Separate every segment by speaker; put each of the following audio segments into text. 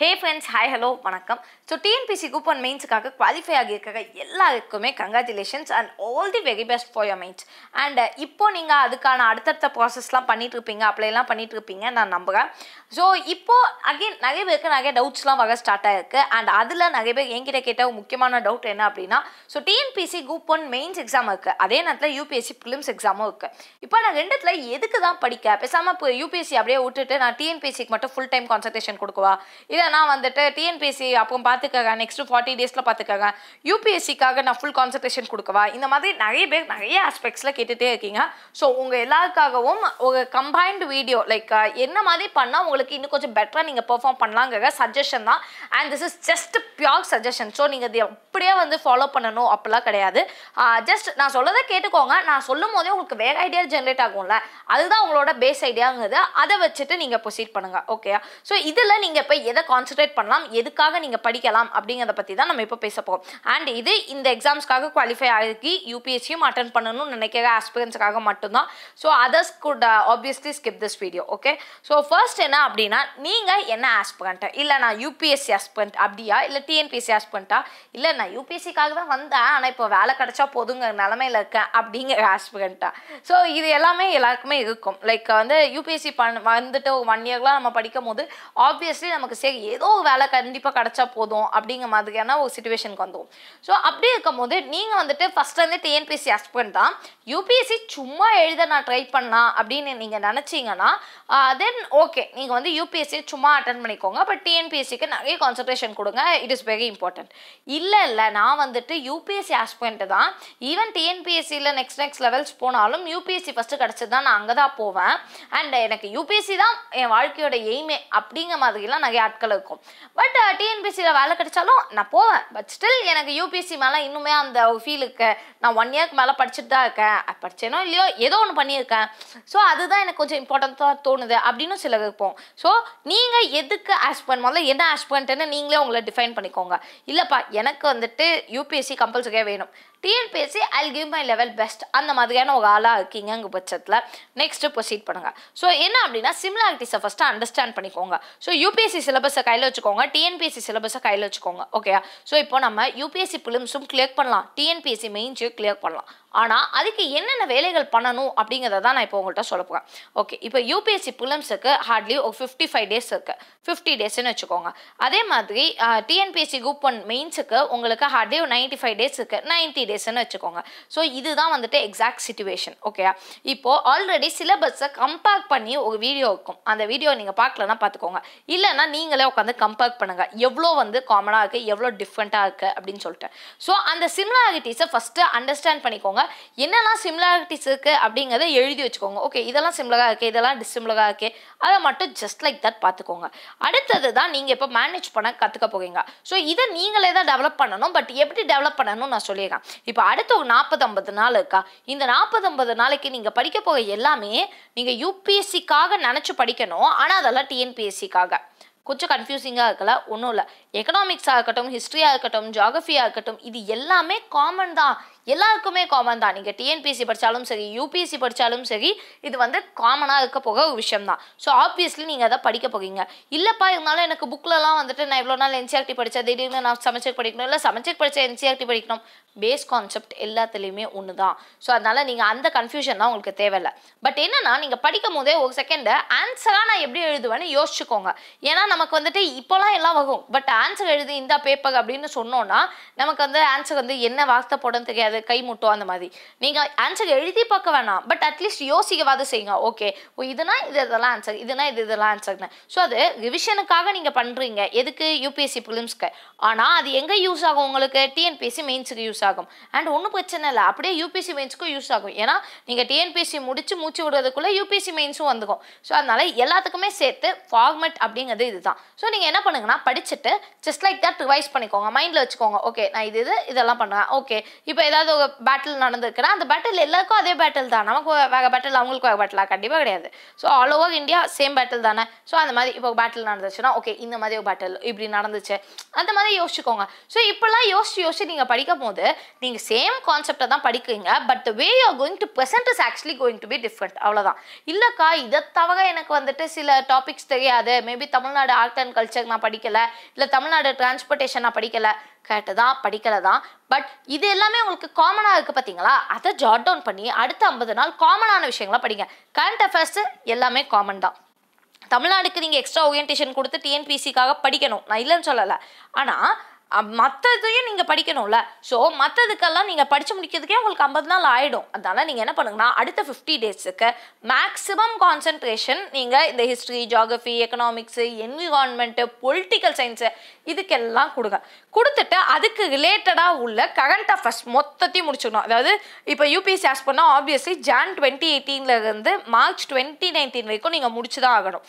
Speaker 1: Hey friends, hi, hello, vanakkam. So TNPSC Group and Mains kaga qualify agirukka ellarkume congratulations and all the very best for your mains. And இப்போ நீங்க அதுக்கான அடுத்த processலாம் பண்ணிட்டு இருப்பீங்க, அப்ளைலாம் பண்ணிட்டு இருப்பீங்க நான் நம்புறேன். So இப்போ again நிறைய பேருக்கு நிறைய doubtsலாம் வர ஸ்டார்ட் ஆயிருக்கு and அதுல நிறைய பேர் என்கிட்ட கேட்ட ஒரு முக்கியமான டவுட் என்ன அப்படினா so TNPSC Group 1 Mains exam இருக்கு. அதே நேரத்துல UPSC Prelims exam இருக்கு. இப்போ நான் ரெண்டுத்துல எதுக்கு தான் படிக்க? பேசாம UPSC அப்படியே விட்டுட்டு நான் TNPSC க்கு மட்டும் full time concentration கொடுக்கவா? இல்ல நான் வந்துட்டு TNPSC அப்புறம் பாத்துக்கங்க நெக்ஸ்ட் 40 டேஸ்ல பாத்துக்கங்க UPSC காக நான் full concentration கொடுக்கவா? இந்த மாதிரி நிறைய பேர் நிறைய aspectsல கேட்டுட்டே இருக்கீங்க. சோ உங்க எல்லாருக்காகவும் ஒரு combined video like என்ன மாதிரி பண்ணா உங்களுக்கு இன்னும் கொஞ்சம் பெட்டரா நீங்க பெர்ஃபார்ம் பண்ணலாம்ங்கற சஜஷன் தான் and this is just pure suggestion. So நீங்க இத அப்படியே வந்து ஃபாலோ பண்ணனும் அப்பலாம் கிடையாது. ஜஸ்ட் நான் சொல்லறத கேட்டுக்கோங்க. நான் சொல்லும்போதே உங்களுக்கு வேற ஐடியா ஜெனரேட் ஆகும்ல. அதுதான் உங்களோட பேஸ் ஐடியாங்கிறது. அத வச்சிட்டு நீங்க ப்ரோசீட் பண்ணுங்க. ஓகேயா? சோ இதுல நீங்க இப்ப எதை கான்சென்ட்ரேட் பண்ணலாம், எதுக்காக நீங்க படிக்கலாம் அப்படிங்கறத பத்தி தான் நம்ம இப்ப பேச போறோம். and இது இந்த எக்ஸாம்ஸ்க்காக குவாலிஃபை ஆகி UPSCயும் அட்டெண்ட் பண்ணனும்னு நினைக்கிற ஆஸ்பிரண்ட்ஸ்க்காக மட்டும் தான். So others could obviously skip this video. okay? so first என்ன அப்படினா நீங்க என்ன ஆஸ்பிரண்ட்? இல்ல நான் UPSC ஆஸ்பிரண்ட் அப்படியா இல்ல TNPSC ஆஸ்பிரண்டா? இல்ல நான் UPSC காக தான் வந்தேன் ஆனா இப்போ வேலை கிடைச்சா போதுங்க நிலைமையில இருக்கேன் அப்படிங்கிற ஆஸ்பிரண்டா? சோ இது எல்லாமே எல்லாருக்குமே இருக்கும். லைக் வந்து UPSC வந்துட்டு 1 இயர்லாம் நம்ம படிக்கும்போது obviously நமக்கு சரி ஏதோ வேலை கண்டிப்பா கிடைச்சா போதும் அப்படிங்கிற மாதிரியான ஒரு சிச்சுவேஷனுக்கு வந்தோம். சோ அப்படி இருக்கும்போது நீங்க வந்துட்டு ஃபர்ஸ்ட்ல இருந்து TNPSC ஆஸ்பிரண்ட் தான் UPSC சும்மா எழுத நான் ட்ரை பண்ணலாம் அப்படின்னு நீங்க நினைச்சீங்கன்னா தென் ஓகே நீங்க வந்து UPSC சும்மா அட்டெண்ட் பண்ணிக்கோங்க. பட் TNPSC க்கு நிறைய கான்சென்ட்ரேஷன் கொடுங்க. It is very important. இல்ல நான் வந்துட்டு UPSC ஆஸ்பிரண்ட் தான் ஈவன் TNPSC ல நெக்ஸ்ட் லெவல்ஸ் போனாலும் UPSC ஃபர்ஸ்ட் கிடைச்சது தான் நான் அங்க தான் போவேன் and எனக்கு UPSC தான் என் வாழ்க்கையோட எய்மே அப்படிங்கிற மாதிரிலாம் நிறைய ஆட்கள் இருக்கும். பட் TNPSC ல வேலை கிடைச்சாலும் நான் போவேன். பட் ஸ்டில் எனக்கு UPSC மேல இன்னுமே அந்த ஃபீலுக்கு நான் 1 இயர்க்கு மேல படிச்சுட்டு தான் இருக்கேன். படிச்சேனோ இல்லையோ ஏதோ ஒன்று பண்ணியிருக்கேன். ஸோ அதுதான் எனக்கு கொஞ்சம் இம்பார்ட்டன்ட்டாக தோணுது அப்படின்னு சிலர் இருப்போம். ஸோ நீங்கள் எதுக்கு ஆஸ்பிரண்ட் முதல்ல என்ன ஆஸ்பிரண்ட்னு நீங்களே உங்களை டிஃபைன் பண்ணிக்கோங்க. இல்லைப்பா எனக்கு வந்துட்டு UPSC கம்பல்சரியாக வேணும், TNPSC I'll give my level best அந்த மாதிரியான ஒரு ஆளாக இருக்கீங்க பட்சத்தில் நெக்ஸ்ட் ப்ரொசீட் பண்ணுங்க. ஸோ என்ன அப்படின்னா சிமிலாரிட்டிஸை ஃபஸ்ட்டு அண்டர்ஸ்டாண்ட் பண்ணிக்கோங்க. ஸோ UPSC சிலபஸை கையில் வச்சுக்கோங்க, TNPSC சிலபஸை கையில் வச்சுக்கோங்க. ஓகேயா? ஸோ இப்போ நம்ம UPSC Prelims-உம் கிளியர் பண்ணலாம், TNPSC மெயின்ஸையும் கிளியர் பண்ணலாம். ஆனால் அதுக்கு என்னென்ன வேலைகள் பண்ணணும் அப்படிங்கிறத தான் நான் இப்போ உங்கள்கிட்ட சொல்ல போகிறேன். ஓகே, இப்போ UPSC Prelims-க்கு ஹார்ட்லி ஒரு 55 டேஸ் இருக்குது, 50 டேஸ்ன்னு வச்சுக்கோங்க. அதே மாதிரி TNPSC Group 1 மெயின்ஸுக்கு உங்களுக்கு ஹார்ட்லி ஒரு 95 டேஸ் இருக்குது, 90 டேஸ்ன்னு வச்சுக்கோங்க. ஸோ இதுதான் வந்துட்டு எக்ஸாக்ட் சிச்சுவேஷன். ஓகேயா? இப்போது ஆல்ரெடி சிலபஸை கம்பேர் பண்ணி ஒரு வீடியோ இருக்கும். அந்த வீடியோ நீங்கள் பார்க்கலன்னா பார்த்துக்கோங்க. இல்லைன்னா நீங்களே உட்காந்து கம்பேர் பண்ணுங்கள் எவ்வளோ வந்து காமனாக இருக்குது, எவ்வளோ டிஃப்ரெண்ட்டாக இருக்குது அப்படின்னு சொல்லிட்டு. ஸோ அந்த சிமிலாரிட்டிஸை ஃபஸ்ட்டு அண்டர்ஸ்டாண்ட் பண்ணிக்கோங்க. என்னெல்லாம் சிமிலாரிட்டிஸ் இருக்கு அப்படிங்கறத எழுதி வச்சுக்கோங்க. ஓகே இதெல்லாம் சிமிலரா இருக்கு, இதெல்லாம் டிஸ்சிமிலரா இருக்கு, அதை மட்டும் ஜஸ்ட் லைக் தட் பார்த்துக்கோங்க. அடுத்தது தான் நீங்க இப்போ மேனேஜ் பண்ண கற்றுக்க போகிறீங்க. ஸோ இதை நீங்களே தான் டெவலப் பண்ணணும். பட் எப்படி டெவலப் பண்ணணும் நான் சொல்லிடுறேன். இப்போ அடுத்த ஒரு 40-50 நாள் இருக்கா, இந்த 40-50 நாளைக்கு நீங்கள் படிக்க போகிற எல்லாமே நீங்கள் UPSC-க்காக நினச்சி படிக்கணும். ஆனால் அதெல்லாம் TNPSC-க்காக. கொஞ்சம் கன்ஃபியூசிங்காக இருக்கல, ஒன்றும் இல்லை. எக்கனாமிக்ஸாக இருக்கட்டும், ஹிஸ்ட்ரியாக இருக்கட்டும், ஜியாகிரஃபியாக இருக்கட்டும், இது எல்லாமே காமன் தான், எல்லாருக்குமே காமன் தான். நீங்கள் TNPSC படித்தாலும் சரி, UPSC படித்தாலும் சரி, இது வந்து காமனாக இருக்க போக ஒரு விஷயம் தான். ஸோ ஆப்வியஸ்லி நீங்கள் அதை படிக்க போகிறீங்க. இல்லைப்பா இருந்தாலும் எனக்கு புக்கிலலாம் வந்துட்டு நான் இவ்வளோ நாள் NCERT படித்தேன், திடீர்னு நான் சமச்செக் படிக்கணும், இல்லை சமச்செக் படித்த NCERT படிக்கணும். பேஸ் கான்செப்ட் எல்லாத்துலேயுமே ஒன்று தான். ஸோ அதனால் நீங்கள் அந்த கன்ஃபியூஷன் தான் உங்களுக்கு தேவையில்லை. பட் என்னன்னா நீங்கள் படிக்கும் போதே ஒரு செகண்டு ஆன்சராக நான் எப்படி எழுதுவேன்னு யோசிச்சுக்கோங்க. ஏன்னா நமக்கு வந்துட்டு இப்போலாம் எல்லாம் வரும். பட் ஆன்சர் எழுதி இந்த பேப்பர் அப்படின்னு சொன்னோன்னா நமக்கு வந்து ஆன்சர் வந்து என்ன வார்த்தை போடன்னு தெரியாது, கை முட்டும் அந்த மாதிரி. நீங்கள் ஆன்சர் எழுதி பார்க்க வேணாம், பட் அட்லீஸ்ட் யோசிக்கவாது செய்யுங்க. ஓகே இதுனா இதெல்லாம் ஆன்சர், இதுனா இதெல்லாம் ஆன்சர்னு. ஸோ அது ரிவிஷனுக்காக நீங்கள் பண்ணுறீங்க. எதுக்கு? UPSC Prelims-க்கு. ஆனால் அது எங்கே யூஸ் ஆகும் உங்களுக்கு? TNPSC மெயின்ஸுக்கு யூஸ் ஆகும். அண்ட் ஒன்றும் பிரச்சனை இல்லை, அப்படியே UPSC மெயின்ஸுக்கும் யூஸ் ஆகும். ஏன்னா நீங்கள் TNPSC முடிச்சு மூச்சு விடுறதுக்குள்ளே UPSC மெயின்ஸும் வந்துக்கும். ஸோ அதனால எல்லாத்துக்குமே சேர்த்து ஃபார்மேட் அப்படிங்கிறது இதுதான். ஸோ நீங்கள் என்ன பண்ணுங்கன்னா படிச்சுட்டு ஜஸ்ட் லைக் தட் ரிவைஸ் பண்ணிக்கோங்க, மைண்டில் வச்சுக்கோங்க. ஓகே நான் இதெல்லாம் பண்ணுவேன். ஓகே இப்போ ஏதாவது ஏதாவது ஒரு பேட்டில் நடந்திருக்குன்னா அந்த பேட்டில் எல்லாருக்கும் அதே பேட்டில் தான், நமக்கு வேறு பேட்டில் அவங்களுக்கு வேறு பேட்டிலா? கண்டிப்பாக கிடையாது. So all over India same battle தானே. ஸோ அந்த மாதிரி இப்போ பேட்டில் நடந்துச்சுன்னா ஓகே இந்த மாதிரி ஒரு பேட்டில் இப்படி நடந்துச்சு அந்த மாதிரி யோசிச்சுக்கோங்க. ஸோ இப்போல்லாம் யோசிச்சு நீங்கள் படிக்கும் போது நீங்கள் சேம் கான்செப்டை தான் படிக்கிறீங்க, but the way you are going to present is actually going to be different. அவ்வளோதான். இல்லைக்கா இதை தவிர எனக்கு வந்துட்டு சில டாபிக்ஸ் தெரியாது, maybe Tamil Nadu art and culture நான் படிக்கலை, இல்லை தமிழ்நாடு டிரான்ஸ்போர்ட்டேஷன் நான் படிக்கலை, கரெக்டு தான், படிக்கலை தான். பட் இது எல்லாமே உங்களுக்கு காமனாக இருக்குது பார்த்தீங்களா, அதை ஜாட் டவுன் பண்ணி அடுத்த 50 நாள் காமனான விஷயங்களை படிங்க. கரண்ட் அஃபேர்ஸ் எல்லாமே காமன் தான். தமிழ்நாடுக்கு நீங்கள் எக்ஸ்ட்ரா ஓரியன்டேஷன் கொடுத்து டிஎன்பிசிக்காக படிக்கணும், நான் இல்லைன்னு சொல்லலை. ஆனால் மற்றதையும் நீங்கள் படிக்கணும்ல. ஸோ மற்றதுக்கெல்லாம் நீங்கள் படித்து முடிக்கிறதுக்கே உங்களுக்கு 50 நாள் ஆகிடும். அதனால் நீங்கள் என்ன பண்ணுங்கன்னா அடுத்த 50 டேஸுக்கு மேக்ஸிமம் கான்சன்ட்ரேஷன் நீங்கள் இந்த history, geography, economics, environment, political science இதுக்கெல்லாம் கொடுத்துட்டு அதுக்கு ரிலேட்டடாக உள்ள கரண்ட் அஃபேர்ஸ் மொத்தத்தையும் முடிச்சுக்கணும். அதாவது இப்போ யூபிஎஸ்சி ஆஸ் பண்ணால் ஆப்வியஸ்லி ஜான் 2018 மார்ச் 2019 வரைக்கும் நீங்கள் முடிச்சு தான் ஆகணும்.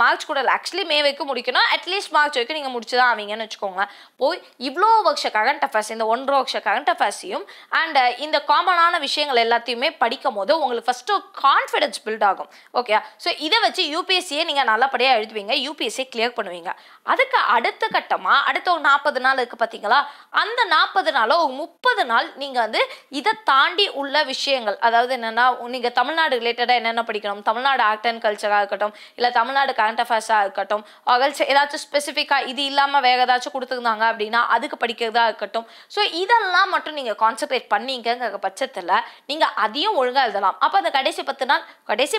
Speaker 1: மார்ச் கூட இல்லை, ஆக்சுவலி மே வரைக்கும் முடிக்கணும். அட்லீஸ்ட் மார்ச் வரைக்கும் நீங்கள் முடிச்சு தான் ஆவீங்கன்னு வச்சுக்கோங்க. போய் இவ்வளோ வருஷ கரண்ட் அஃபேர்ஸ், இந்த 1.5 வருஷ கரண்ட் அஃபேர்ஸையும் அண்ட் இந்த காமனான விஷயங்கள் எல்லாத்தையுமே படிக்கும் போது உங்களுக்கு ஃபஸ்ட்டு கான்ஃபிடன்ஸ் பில்ட் ஆகும். ஓகே, ஸோ இதை வச்சு யூபிஎஸ்சியை நீங்கள் நல்லபடியாக எழுதுவீங்க, யூபிஎஸ்சியை கிளியர் பண்ணுவீங்க. அதுக்கு அடுத்த கட்டமாக அடுத்த ஒரு 40 நாள் இருக்குது பார்த்தீங்களா, அந்த 40 நாளோ ஒரு 30 நாள் நீங்கள் வந்து இதை தாண்டி உள்ள விஷயங்கள், அதாவது என்னென்னா நீங்கள் தமிழ்நாடு ரிலேட்டடாக என்னென்ன படிக்கணும், தமிழ்நாடு ஆர்ட் அண்ட் கல்ச்சராக இருக்கட்டும், இல்லை தமிழ்நாடு கரண்ட் அஃபேர்ஸாக இருக்கட்டும், ஏதாச்சும் ஸ்பெசிஃபிக்காக இது இல்லாமல் வேறு ஏதாச்சும் கொடுத்துருந்தாங்க அப்படின்னா அதுக்கு படிக்கிறதா இருக்கட்டும். ஸோ இதெல்லாம் மட்டும் நீங்கள் கான்சன்ட்ரேட் பண்ணிங்கிற பட்சத்தில் நீங்கள் அதையும் ஒழுங்காக எழுதலாம். அப்போ அந்த கடைசி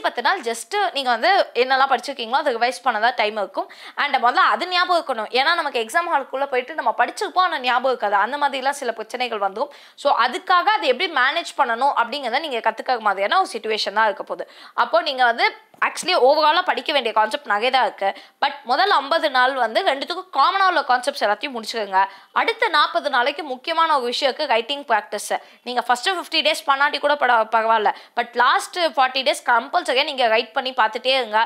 Speaker 1: 10 நாள் ஜஸ்ட்டு நீங்கள் வந்து என்னெல்லாம் படிச்சிருக்கீங்களோ அதை ரிவைஸ் பண்ணதான் டைம் இருக்கும். அண்ட் முதல்ல அது ஞாபகம் இருக்கணும். ஏன்னா நமக்கு எக்ஸாம் ஹாலுக்குள்ளே போயிட்டு நம்ம படிச்சிருப்போம் ஆனால் ஞாபகம் இருக்காது, அந்த மாதிரிலாம் சில பிரச்சனைகள் வந்துடும். ஸோ அதுக்காக அதை எப்படி மேனேஜ் பண்ணணும் அப்படிங்கிறத நீங்கள் கற்றுக்க மாதிரியான ஒரு சிச்சுவேஷன் தான் இருக்க போகுது. அப்போது நீங்கள் வந்து ஆக்சுவலி ஓவராலாக படிக்க வேண்டிய கான்செப்ட் நிறைய தான் இருக்குது. பட் முதல் 50 நாள் வந்து ரெண்டுத்துக்கும் காமனாக உள்ள கான்செப்ட்ஸ் எல்லாத்தையும் முடிச்சுக்கோங்க. அடுத்த 40 நாளைக்கு முக்கியமான ஒரு விஷயம் இருக்குது, ரைட்டிங் ப்ராக்டிஸ். நீங்கள் ஃபஸ்ட்டு 50 டேஸ் பண்ணாட்டி கூட பரவாயில்ல, பட் லாஸ்ட் 40 டேஸ் கம்பல்சரியாக நீங்கள் ரைட் பண்ணி பார்த்துட்டே இருங்க.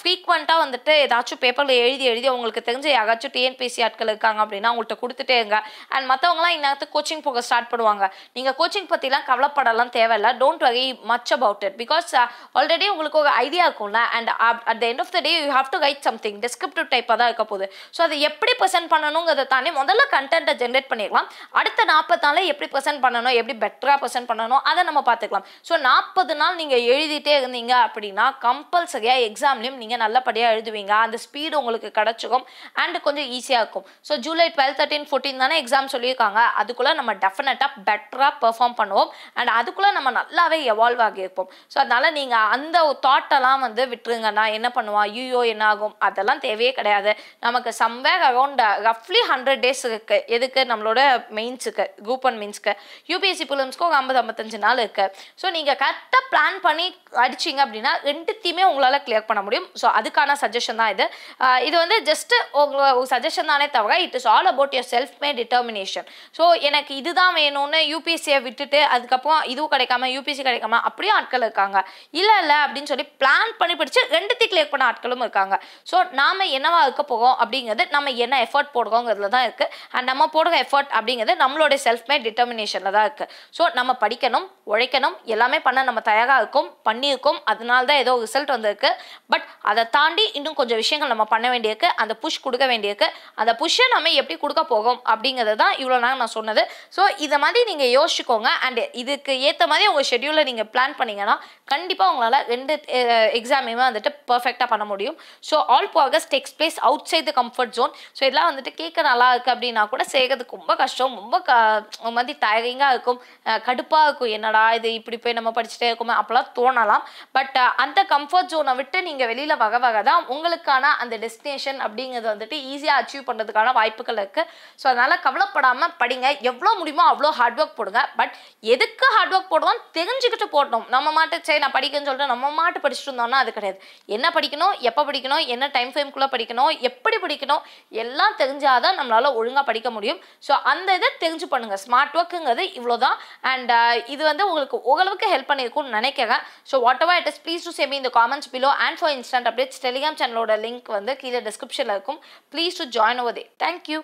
Speaker 1: ஃப்ரீக்வெண்ட்டாக வந்துட்டு ஏதாச்சும் பேப்பரில் எழுதி உங்களுக்கு தெரிஞ்ச யாராச்சும் டிஎன்பிஎஸ்சி ஆட்கள் இருக்காங்க அப்படின்னா அவங்கள்ட்ட கொடுத்துட்டே இருங்க. அண்ட் மற்றவங்களாம் இந்நேரத்துக்கு கோச்சிங் போக ஸ்டார்ட் பண்ணுவாங்க. நீங்கள் கோச்சிங் பற்றிலாம் கவலைப்படலாம் தேவையில்லை. Don't worry much about it, because already உங்களுக்கு ஒரு ஐடியா இருக்கும்ல. And at the end of the day you have to write something, descriptive டைப்பாக தான் இருக்க போகுது. ஸோ அதை எப்படி ப்ரெசென்ட் பண்ணணுங்கிறத தாண்டி முதல்ல கண்டென்ட்டை ஜென்ரேட் பண்ணிடலாம். அடுத்த 40 நாளில் எப்படி ப்ரெசென்ட் பண்ணணும், எப்படி பெட்டராக ப்ரெசென்ட் பண்ணணும் அதை நம்ம பார்த்துக்கலாம். ஸோ 40 நாள் நீங்கள் எழுதிட்டே இருந்தீங்க அப்படின்னா கம்பல்சரியாக எக்ஸாம்லையும் நீங்கள் நல்லபடியாக எழுதுவீங்க. அந்த ஸ்பீடு உங்களுக்கு கிடச்சிக்கும் அண்ட் கொஞ்சம் ஈஸியாக இருக்கும். ஸோ ஜூலை 12, 13, 14 தானே எக்ஸாம் சொல்லியிருக்காங்க. அதுக்குள்ளே நம்ம டெஃபினட்டாக பெட்டராக பெர்ஃபார்ம் பண்ணுவோம் அண்ட் அதுக்குள்ளே நம்ம நல்லாவே எவால்வ் ஆகியிருப்போம். ஸோ அதனால் நீங்கள் அந்த தாட்டெல்லாம் வந்து விட்டுருங்க. நான் என்ன பண்ணுவா, ஐயோ என்ன ஆகும், அதெல்லாம் தேவையே கிடையாது. நமக்கு சம்வேர் அரௌண்ட் ரஃப்லி 100 டேஸ் இருக்கு. எதுக்கு, நம்மளோட மெயின்ஸுக்கு, குரூப் 1 மெயின்ஸ்க்கு, யூபிஎஸ்சி பிலிம்ஸ்க்கு ஒரு 50-55 நாள் இருக்கு. ஸோ நீங்கள் கரெக்டாக பிளான் பண்ணி அடிச்சிங்க அப்படின்னா ரெண்டுத்தையுமே உங்களால் கிளியர் பண்ண முடியும். ஸோ அதுக்கான சஜஷன் தான் இது. இது வந்து ஜஸ்ட் ஒரு சஜஷன் தானே தவிர it is all about your self mat determination. So எனக்கு இதுதான் வேணும்னு யூபிஎஸ்சியை விட்டுட்டு அதுக்கப்புறம் இதுவும் கிடைக்காம யூபிஎஸ்சி கிடைக்காம அப்படியே ஆட்கள் இருக்காங்க. இல்லை அப்படின்னு சொல்லி பிளான் பண்ணி படித்து ரெண்டுத்தையும் கிளியர் பண்ண ஆட்களும் இருக்காங்க. ஸோ நாம் என்னவா இருக்க போகிறோம் அப்படிங்கிறது நம்ம என்ன எஃபர்ட் போடுறோங்கிறதுல தான் இருக்குது. அண்ட் நம்ம போடுற எஃபர்ட் அப்படிங்கிறது நம்மளோட செல்ஃப் மேட் டிட்டர்மினேஷனில் தான் இருக்குது. ஸோ நம்ம படிக்கணும், உழைக்கணும், எல்லாமே பண்ண நம்ம தயாராக இருக்கோம், பண்ணியிருக்கோம். அதனால தான் ஏதோ ரிசல்ட் வந்திருக்கு. பட் அதை தாண்டி இன்னும் கொஞ்சம் விஷயங்கள் நம்ம பண்ண வேண்டியிருக்கு, அந்த புஷ் கொடுக்க வேண்டியிருக்கு. அந்த புஷ்ஷை நம்ம எப்படி கொடுக்க போகிறோம் அப்படிங்கிறது தான் இவ்வளோ நாள் நான் சொன்னது. ஸோ இதை மாதிரி நீங்கள் யோசிச்சுக்கோங்க. அண்ட் இதுக்கு ஏற்ற மாதிரி உங்கள் ஷெட்யூலை நீங்கள் பிளான் பண்ணிங்கன்னா கண்டிப்பாக உங்களால் 2 எக்ஸாமையுமே வந்துட்டு பர்ஃபெக்டாக பண்ண முடியும். So all progress takes place outside the comfort zone. So இதெல்லாம் வந்துட்டு கேட்க நல்லா இருக்குது அப்படின்னா கூட செய்கிறதுக்கு ரொம்ப கஷ்டம், ரொம்ப மாதிரி டயரிங்காக இருக்கும், கடுப்பாக இருக்கும். என்னடா இது இப்படி போய் நம்ம படிச்சுட்டே இருக்கோமே அப்போலாம் தோணலாம். பட் அந்த கம்ஃபர்ட் ஜோனை விட்டு நீங்கள் வெளியில் வகை தான் உங்களுக்கான அந்த டெஸ்டினேஷன் அப்படிங்கிறது வந்துட்டு ஈஸியாக அச்சீவ் பண்ணுறதுக்கான வாய்ப்புகள் இருக்குது. ஸோ அதனால் கவலைப்படாமல் படிங்க. எவ்வளோ முடியுமோ அவ்வளோ ஹார்ட் ஒர்க் போடுங்க. பட் எதுக்கு ஹார்ட் ஒர்க் போடுவோம் தெரிஞ்சுக்கிட்டு போடணும். நம்ம மாட்டு சரி நான் படிக்கன்னு சொல்லிட்டு நம்ம மாட்டு படிச்சுட்டு இருந்தோம்னா அது கிடையாது. என்ன படிக்கணும், எப்போ படிக்கணும், என்ன டைம் ஃப்ரேம்குள்ளே படிக்கணும், எப்படி படிக்கணும் எல்லாம் தெரிஞ்சாதான் நம்மளால் ஒழுங்காக படிக்க முடியும். ஸோ அந்த இதை தெரிஞ்சு பண்ணுங்கள். ஸ்மார்ட் ஒர்க்குங்கிறது இவ்வளோ தான். அண்ட் இது வந்து உங்களுக்கு ஓரளவுக்கு ஹெல்ப் பண்ணியிருக்கும்னு நினைக்கிறேன். So whatever it is please do save me இந்த comments below. And for instant updates Telegram சேனலோட லிங்க் வந்து கீழே டிஸ்கிரிப்ஷனில் இருக்கும். Please do join over there. Thank you.